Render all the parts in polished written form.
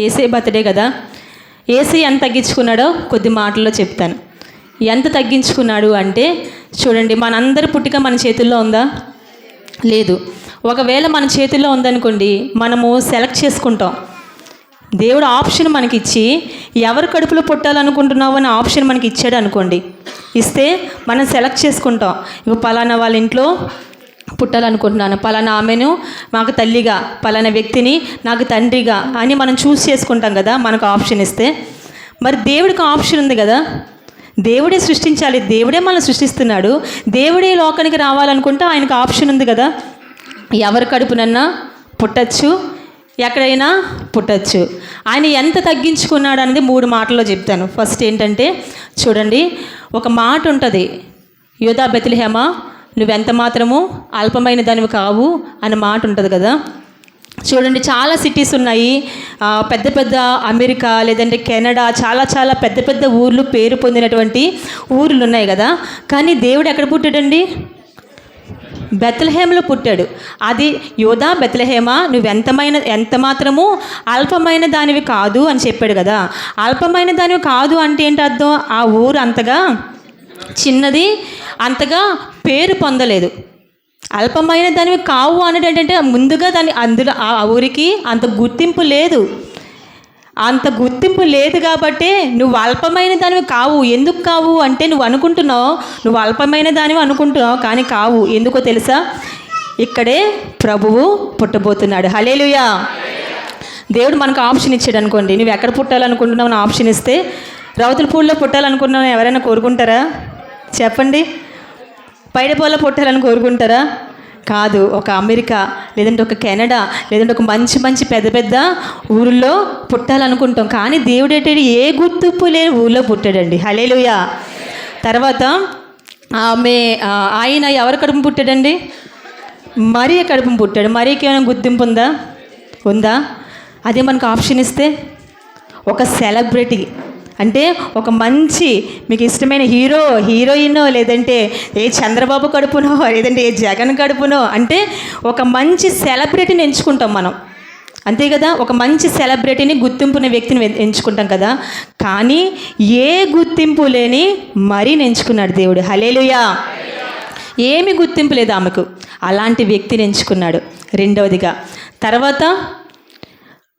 యేసే బర్త్డే కదా. యేసే ఎంత తగ్గించుకున్నాడో కొద్ది మాటల్లో చెప్తాను. ఎంత తగ్గించుకున్నాడు అంటే చూడండి, మనందరి పుట్టుక మన చేతుల్లో ఉందా? లేదు. ఒకవేళ మన చేతుల్లో ఉందనుకోండి, మనము సెలెక్ట్ చేసుకుంటాం. దేవుడు ఆప్షన్ మనకిచ్చి ఎవరు కడుపులో పుట్టాలనుకుంటున్నావు అనే ఆప్షన్ మనకి ఇచ్చాడు అనుకోండి. ఇస్తే మనం సెలెక్ట్ చేసుకుంటాం. ఇప్పుడు పలానా వాళ్ళ ఇంట్లో పుట్టాలనుకుంటున్నాను, పలానా ఆమెను మాకు తల్లిగా, పలానా వ్యక్తిని నాకు తండ్రిగా అని మనం చూస్ చేసుకుంటాం కదా, మనకు ఆప్షన్ ఇస్తే. మరి దేవుడికి ఆప్షన్ ఉంది కదా. దేవుడే సృష్టించాలి, దేవుడే మనల్ని సృష్టిస్తున్నాడు. దేవుడే లోకానికి రావాలనుకుంటే ఆయనకు ఆప్షన్ ఉంది కదా. ఎవరి కడుపునన్నా పుట్టచ్చు, ఎక్కడైనా పుట్టచ్చు. ఆయన ఎంత తగ్గించుకున్నాడు అనేది 3 మాటల్లో చెప్తాను. ఫస్ట్ ఏంటంటే చూడండి, ఒక మాట ఉంటుంది, యోధా బెత్లెహేమా నువ్వెంత మాత్రము అల్పమైన దానివి కావు అనే మాట ఉంటుంది కదా. చూడండి, చాలా సిటీస్ ఉన్నాయి, పెద్ద పెద్ద అమెరికా లేదంటే కెనడా, చాలా చాలా పెద్ద పెద్ద ఊర్లు, పేరు పొందినటువంటి ఊర్లు ఉన్నాయి కదా. కానీ దేవుడు ఎక్కడ పుట్టాడండి? బెత్లెహేంలో పుట్టాడు. అది యోధా బెత్లెహేమా ఎంత మాత్రము అల్పమైన దానివి కాదు అని చెప్పాడు కదా. అల్పమైన దానివి కాదు అంటే ఏంటి అర్థం? ఆ ఊరు అంతగా చిన్నది, అంతగా పేరు పొందలేదు. అల్పమైన దానివి కావు అనేది ఏంటంటే ముందుగా అందులో ఆ ఊరికి అంత గుర్తింపు లేదు. అంత గుర్తింపు లేదు కాబట్టి నువ్వు అల్పమైన దానివి కావు. ఎందుకు కావు అంటే నువ్వు అల్పమైన దానివి అనుకుంటున్నావు, కానీ కావు. ఎందుకో తెలుసా? ఇక్కడే ప్రభువు పుట్టబోతున్నాడు. హల్లెలూయా. దేవుడు మనకు ఆప్షన్ ఇచ్చాడు అనుకోండి, నువ్వు ఎక్కడ పుట్టాలనుకుంటున్నావు అని ఆప్షన్ ఇస్తే, రౌతులపూడిలో పుట్టాలనుకుంటున్నావు ఎవరైనా కోరుకుంటారా? చెప్పండి. పైడిపోల్లో పుట్టాలని కోరుకుంటారా? కాదు. ఒక అమెరికా లేదంటే ఒక కెనడా లేదంటే ఒక మంచి మంచి పెద్ద పెద్ద ఊళ్ళో పుట్టాలనుకుంటాం. కానీ దేవుడు ఏంటంటే ఏ గుర్తింపు లేని ఊళ్ళో పుట్టాడండి. హల్లెలూయా. తర్వాత ఆయన ఎవరి కడుపు పుట్టాడండి? మరియ కడుపును పుట్టాడు. మరియకి ఏమైనా గుర్తింపు ఉందా? అదే మనకు ఆప్షన్ ఇస్తే, ఒక సెలబ్రిటీ అంటే ఒక మంచి మీకు ఇష్టమైన హీరోయినో లేదంటే ఏ చంద్రబాబు కడుపునో లేదంటే ఏ జగన్ కడుపునో, అంటే ఒక మంచి సెలబ్రిటీని ఎంచుకుంటాం మనం, అంతే కదా. ఒక మంచి సెలబ్రిటీని, గుర్తింపున్న వ్యక్తిని ఎంచుకుంటాం కదా. కానీ ఏ గుర్తింపు లేని మరీని ఎంచుకున్నాడు దేవుడు. హల్లెలూయా. ఏమి గుర్తింపు లేదు ఆమెకు, అలాంటి వ్యక్తిని ఎంచుకున్నాడు. రెండవదిగా తర్వాత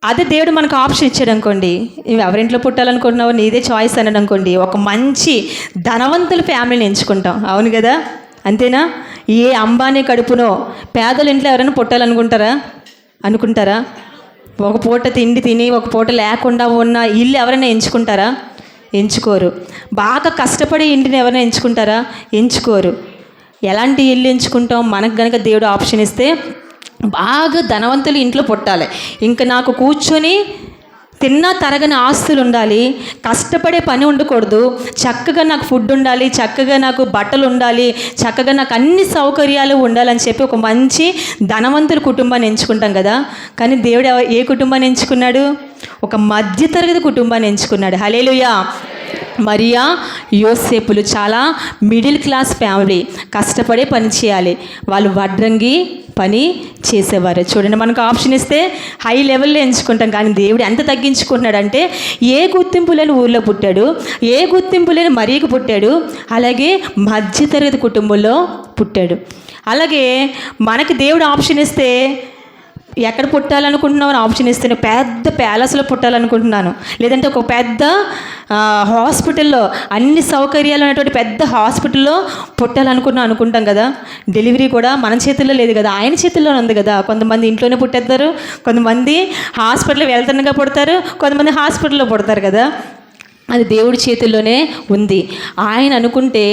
అదే దేవుడు మనకు ఆప్షన్ ఇచ్చాడు అనుకోండి, నువ్వు ఎవరింట్లో పుట్టాలనుకుంటున్నావు నీదే చాయిస్ అన్నాడు అనుకోండి, ఒక మంచి ధనవంతుల ఫ్యామిలీని ఎంచుకుంటాం. అవును కదా, అంతేనా? ఏ అంబానీ కడుపునో పేదల ఇంట్లో ఎవరైనా పుట్టాలనుకుంటారా? ఒక పూట తిండి తిని ఒక పూట లేకుండా ఉన్న ఇల్లు ఎవరైనా ఎంచుకోరు. బాగా కష్టపడి ఇంటిని ఎవరైనా ఎంచుకోరు. ఎలాంటి ఇల్లు ఎంచుకుంటాం? మనకు కనుక దేవుడు ఆప్షన్ ఇస్తే బాగా ధనవంతులు ఇంట్లో పుట్టాలి, ఇంకా నాకు కూర్చొని తిన్నా తరగని ఆస్తులు ఉండాలి, కష్టపడే పని ఉండకూడదు, చక్కగా నాకు ఫుడ్ ఉండాలి, చక్కగా నాకు బట్టలు ఉండాలి, చక్కగా నాకు అన్ని సౌకర్యాలు ఉండాలని చెప్పి ఒక మంచి ధనవంతుల కుటుంబాన్ని ఎంచుకుంటాం కదా. కానీ దేవుడు ఏ కుటుంబాన్ని ఎంచుకున్నాడు? ఒక మధ్యతరగతి కుటుంబాన్ని ఎంచుకున్నాడు. హల్లెలూయా. మరియా యోసేపులు చాలా మిడిల్ క్లాస్ ఫ్యామిలీ, కష్టపడే పని చేయాలి, వాళ్ళు వడ్రంగి పని చేసేవారు. చూడండి, మనకు ఆప్షన్ ఇస్తే హై లెవెల్లో ఎంచుకుంటాం. కానీ దేవుడు ఎంత తగ్గించుకుంటున్నాడంటే ఏ గుర్తింపు లేని ఊళ్ళో పుట్టాడు, ఏ గుర్తింపు లేని మరియకు పుట్టాడు, అలాగే మధ్యతరగతి కుటుంబంలో పుట్టాడు. అలాగే మనకి దేవుడు ఆప్షన్ ఇస్తే ఎక్కడ పుట్టాలనుకుంటున్నావు అని ఆప్షన్ ఇస్తే, పెద్ద ప్యాలెస్లో పుట్టాలనుకుంటున్నాను, లేదంటే ఒక పెద్ద హాస్పిటల్లో అన్ని సౌకర్యాలు ఉన్నటువంటి పెద్ద హాస్పిటల్లో అనుకుంటాం కదా. డెలివరీ కూడా మన చేతుల్లో లేదు కదా, ఆయన చేతుల్లోనే ఉంది కదా. కొంతమంది ఇంట్లోనే పుట్టేస్తారు, కొంతమంది హాస్పిటల్ వెళ్తుండగా పుడతారు, కొంతమంది హాస్పిటల్లో పుడతారు కదా. అది దేవుడి చేతుల్లోనే ఉంది. ఆయన అనుకుంటే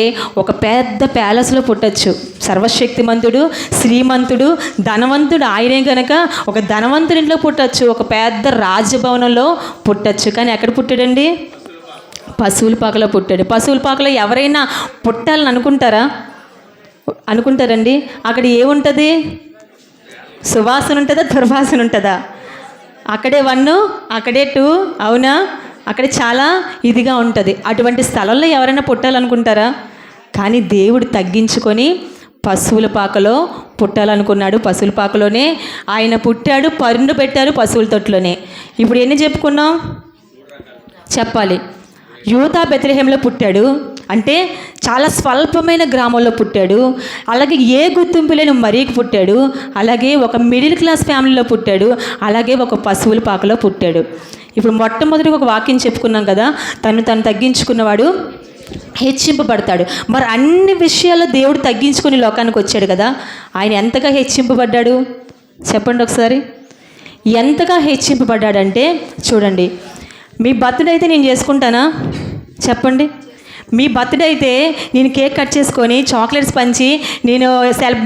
ఒక పెద్ద ప్యాలెస్లో పుట్టచ్చు. సర్వశక్తిమంతుడు, శ్రీమంతుడు, ధనవంతుడు ఆయనే కనుక ఒక ధనవంతుడి ఇంట్లో పుట్టచ్చు, ఒక పెద్ద రాజభవనంలో పుట్టచ్చు. కానీ ఎక్కడ పుట్టాడండి? పశువుల పాకలో పుట్టాడు. పశువుల పాకలో ఎవరైనా పుట్టాలని అనుకుంటారండి? అక్కడ ఏముంటుంది? సువాసన ఉంటుందా, దుర్వాసన ఉంటుందా? అక్కడే 1 అక్కడే 2, అవునా? అక్కడ చాలా ఇదిగా ఉంటుంది. అటువంటి స్థలంలో ఎవరైనా పుట్టాలనుకుంటారా? కానీ దేవుడు తగ్గించుకొని పశువుల పాకలో పుట్టాలనుకున్నాడు పశువుల పాకలోనే. ఆయన పుట్టాడు, పరుండు పెట్టారు పశువుల తొట్టులోనే. ఇప్పుడు ఎన్ని చెప్పుకున్నాం చెప్పాలి. యూదా బెత్లెహేంలో పుట్టాడు అంటే చాలా స్వల్పమైన గ్రామంలో పుట్టాడు. అలాగే ఏ గుర్తింపు లేని మరియకి పుట్టాడు. అలాగే ఒక మిడిల్ క్లాస్ ఫ్యామిలీలో పుట్టాడు. అలాగే ఒక పశువుల పాకలో పుట్టాడు. ఇప్పుడు మొట్టమొదటి ఒక వాక్యం చెప్పుకున్నాం కదా, తను తగ్గించుకున్నవాడు హెచ్చింపబడతాడు. మరి అన్ని విషయాల్లో దేవుడు తగ్గించుకుని లోకానికి వచ్చాడు కదా, ఆయన ఎంతగా హెచ్చింపబడ్డాడు చెప్పండి ఒకసారి. ఎంతగా హెచ్చింపబడ్డాడంటే చూడండి, మీ బర్త్డే అయితే నేను చేసుకుంటానా చెప్పండి. మీ బర్త్డే అయితే నేను కేక్ కట్ చేసుకొని చాక్లెట్స్ పంచి నేను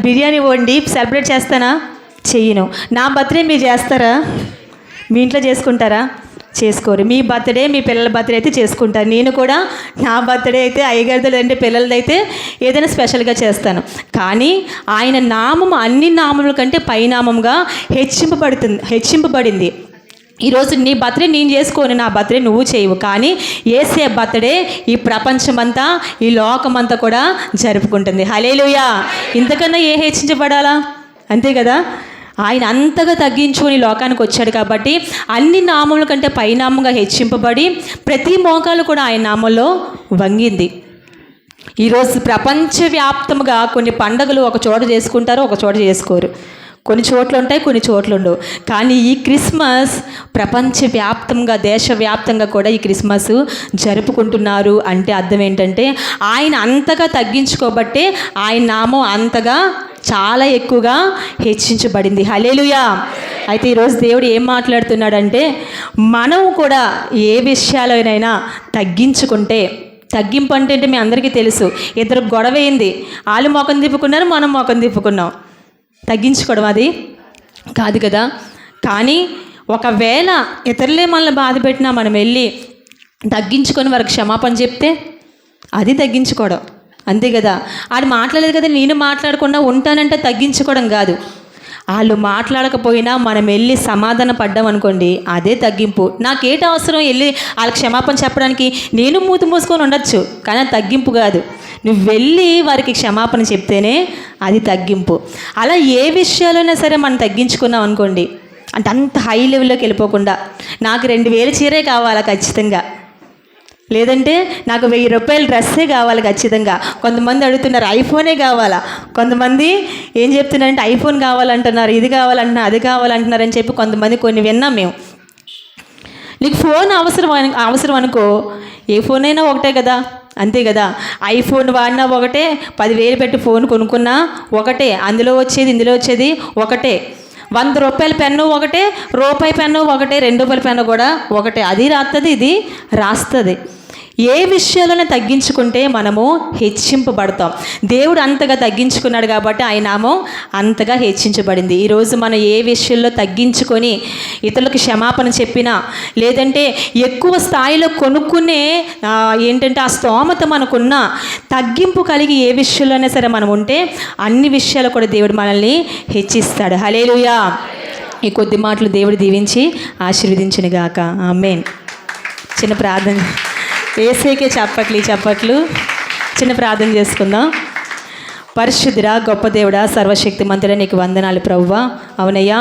బిర్యానీ వండి సెలబ్రేట్ చేస్తానా? చెయ్యను. నా బర్త్డే మీరు చేస్తారా? మీ ఇంట్లో చేసుకుంటారా? చేసుకోరు. మీ బర్త్డే మీ పిల్లల బర్త్డే అయితే చేసుకుంటారు. నేను కూడా నా బర్త్డే అయితే అయ్యగారిది అంటే పిల్లలదైతే ఏదైనా స్పెషల్గా చేస్తాను. కానీ ఆయన నామం అన్ని నామముల కంటే పైనామంగా హెచ్చింపబడింది. ఈరోజు నీ బర్త్డే నేను చేసుకోను, నా బర్త్డే నువ్వు చేయవు. కానీ యేసే బర్త్డే ఈ ప్రపంచమంతా ఈ లోకమంతా కూడా జరుపుకుంటుంది. హల్లెలూయా. ఇంతకన్నా ఏ హెచ్చించబడాలా? అంతే కదా. ఆయన అంతగా తగ్గించుకొని లోకానికి వచ్చాడు కాబట్టి అన్ని నామముల కంటే పైనామంగా హెచ్చింపబడి ప్రతి మోకాలు కూడా ఆయన నామంలో వంగింది. ఈరోజు ప్రపంచవ్యాప్తంగా కొన్ని పండుగలు ఒక చోట చేసుకుంటారు, ఒక చోట చేసుకోరు. కొన్ని చోట్ల ఉంటాయి, కొన్ని చోట్ల ఉండవు. కానీ ఈ క్రిస్మస్ ప్రపంచవ్యాప్తంగా దేశవ్యాప్తంగా కూడా ఈ క్రిస్మస్ జరుపుకుంటున్నారు. అంటే అర్థం ఏంటంటే ఆయన అంతగా తగ్గించుకోబట్టే ఆయన నామం అంతగా చాలా ఎక్కువగా హెచ్చించబడింది. హల్లెలూయా. అయితే ఈరోజు దేవుడు ఏం మాట్లాడుతున్నాడంటే మనం కూడా ఏ విషయాలైనా తగ్గించుకుంటే, తగ్గింపు అంటే మీ అందరికీ తెలుసు, ఇద్దరు గొడవ అయింది, వాళ్ళు మొఖం తిప్పుకున్నారు, మనం మొఖం తిప్పుకున్నాం. తగ్గించుకోవడం అది కాదు కదా. కానీ ఒకవేళ ఇతరులే మనల్ని బాధ పెట్టినా మనం వెళ్ళి తగ్గించుకొని వారికి క్షమాపణ చెప్తే అది తగ్గించుకోవడం. అంతే కదా. అది మాట్లాడలేదు కదా నేను మాట్లాడకుండా ఉంటానంటే తగ్గించుకోవడం కాదు. వాళ్ళు మాట్లాడకపోయినా మనం వెళ్ళి సమాధాన పడ్డాం అనుకోండి, అదే తగ్గింపు. నాకేట అవసరం వెళ్ళి వాళ్ళకి క్షమాపణ చెప్పడానికి? నేను మూతి మూసుకొని ఉండొచ్చు, కానీ తగ్గింపు కాదు. నువ్వు వెళ్ళి వారికి క్షమాపణ చెప్తేనే అది తగ్గింపు. అలా ఏ విషయాలైనా సరే మనం తగ్గించుకున్నాం అనుకోండి, అంటే అంత హై లెవెల్లోకి వెళ్ళిపోకుండా నాకు 2000 చీరే కావాలా ఖచ్చితంగా, లేదంటే నాకు 1000 రూపాయల డ్రెస్సే కావాలి ఖచ్చితంగా. కొంతమంది అడుగుతున్నారు ఐఫోనే కావాలా, కొంతమంది ఏం చెప్తున్నారంటే ఐఫోన్ కావాలంటున్నారు, ఇది కావాలంటున్నారు, అది కావాలంటున్నారు అని చెప్పి కొంతమంది కొన్ని విన్నాం మేము. నీకు ఫోన్ అవసరం అనుకో, ఏ ఫోన్ అయినా ఒకటే కదా. అంతే కదా. ఐఫోన్ వాడినా ఒకటే, 10,000 పెట్టి ఫోన్ కొనుక్కున్నా ఒకటే, అందులో వచ్చేది ఇందులో వచ్చేది ఒకటే. 100 రూపాయల పెన్ను ఒకటే, రూపాయి పెన్ను ఒకటే, 2 రూపాయల పెన్ను కూడా ఒకటే. అది రాస్తుంది, ఇది రాస్తుంది. ఏ విషయాలను తగ్గించుకుంటే మనము హెచ్చింపబడతాం. దేవుడు అంతగా తగ్గించుకున్నాడు కాబట్టి ఆయన నామం అంతగా హెచ్చించబడింది. ఈరోజు మనం ఏ విషయంలో తగ్గించుకొని ఇతరులకు క్షమాపణ చెప్పినా, లేదంటే ఎక్కువ స్థాయిలో కొనుక్కునే ఏంటంటే ఆ స్తోమత మనకున్న తగ్గింపు కలిగి ఏ విషయంలోనే సరే మనం ఉంటే అన్ని విషయాలు కూడా దేవుడు మనల్ని హెచ్చిస్తాడు. హల్లెలూయా. ఈ కొద్ది మాటలు దేవుడు దీవించి ఆశీర్వదించునుగాక. ఆమేన్. చిన్న ప్రార్థన, యేసేకే చప్పట్లు. చిన్న ప్రార్థన చేసుకుందాం. పరిశుద్ధుడా, గొప్ప దేవుడా, సర్వశక్తిమంతుడా, నీకు వందనాలు ప్రభువా. అవునయ్యా,